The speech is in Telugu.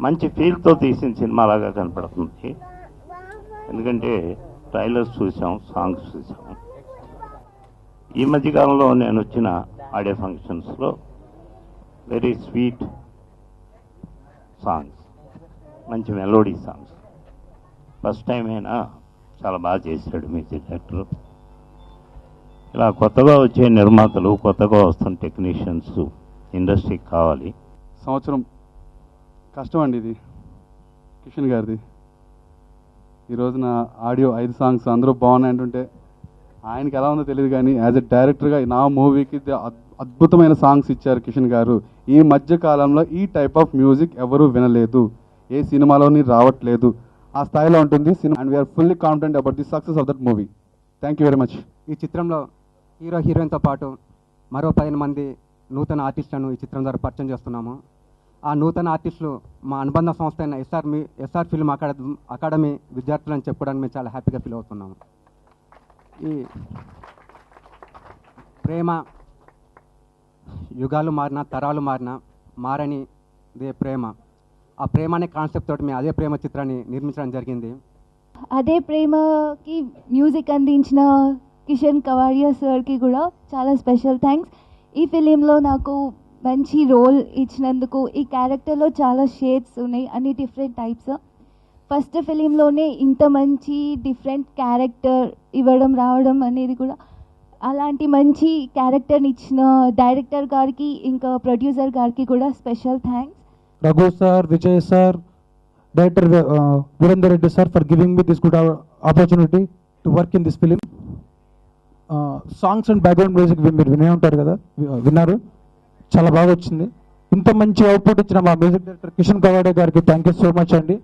మంచి ఫీల్తో తీసిన సినిమాలాగా కనపడుతుంది. ఎందుకంటే ట్రైలర్స్ చూసాం, సాంగ్స్ చూసాం. ఈ మధ్యకాలంలో నేను వచ్చిన ఆడియో ఫంక్షన్స్లో వెరీ స్వీట్ సాంగ్స్, మంచి మెలోడీ సాంగ్స్. ఫస్ట్ టైం అయినా చాలా బాగా చేశాడు మ్యూజిక్ డైరెక్టర్. ఇలా కొత్తగా వచ్చే నిర్మాతలు, కొత్తగా వస్తున్న టెక్నీషియన్స్ ఇండస్ట్రీకి కావాలి. సంవత్సరం కష్టం అండి ఇది కిషన్ గారిది. ఈ రోజున ఆడియో 5 సాంగ్స్ అందరూ బాగున్నాయి అంటుంటే ఆయనకి ఎలా ఉందో తెలియదు, కానీ యాజ్ ఎ డైరెక్టర్గా నా మూవీకి అద్భుతమైన సాంగ్స్ ఇచ్చారు కిషన్ గారు. ఈ మధ్య కాలంలో ఈ టైప్ ఆఫ్ మ్యూజిక్ ఎవరూ వినలేదు, ఏ సినిమాలోని రావట్లేదు. ఆ స్థాయిలో ఉంటుంది సినిమా. And we're fully confident about the success of that movie. Thank you very much. ఈ చిత్రంలో హీరో హీరోయిన్తో పాటు మరో 15 మంది నూతన ఆర్టిస్టులను ఈ చిత్రం ద్వారా పరిచయం చేస్తున్నాము. ఆ నూతన ఆర్టిస్టులు మా అనుబంధ సంస్థ అయిన ఎస్ఆర్ ఫిల్మ్ అకాడమీ విద్యార్థులని చెప్పుకోవడానికి మేము చాలా హ్యాపీగా ఫీల్ అవుతున్నాము. ఈ ప్రేమ యుగాలు మారినా, తరాలు మారినా మారనిదే ప్రేమ. ఆ ప్రేమ అనే కాన్సెప్ట్ తోటి మేము అదే ప్రేమ చిత్రాన్ని నిర్మించడం జరిగింది. అదే ప్రేమకి మ్యూజిక్ అందించిన కిషన్ కవాడియా సార్కి కూడా చాలా స్పెషల్ థ్యాంక్స్. ఈ ఫిలింలో నాకు మంచి రోల్ ఇచ్చినందుకు. ఈ క్యారెక్టర్లో చాలా షేడ్స్ ఉన్నాయి, అన్ని డిఫరెంట్ టైప్స్. ఫస్ట్ ఫిలింలోనే ఇంత మంచి డిఫరెంట్ క్యారెక్టర్ ఇవ్వడం రావడం అనేది కూడా, అలాంటి మంచి క్యారెక్టర్ని ఇచ్చిన డైరెక్టర్ గారికి ఇంకా ప్రొడ్యూసర్ గారికి కూడా special thanks. Raghu sir, Vijay sir, director Virendra Reddy sir for giving me this good opportunity to work in this film. Songs and background music మీరు వినే ఉంటారు కదా, విన్నారు, చాలా బాగా వచ్చింది. ఇంత మంచి అవుట్పుట్ ఇచ్చిన మా మ్యూజిక్ డైరెక్టర్ కిషన్ కవాడే గారికి థ్యాంక్ యూ సో మచ్ అండి.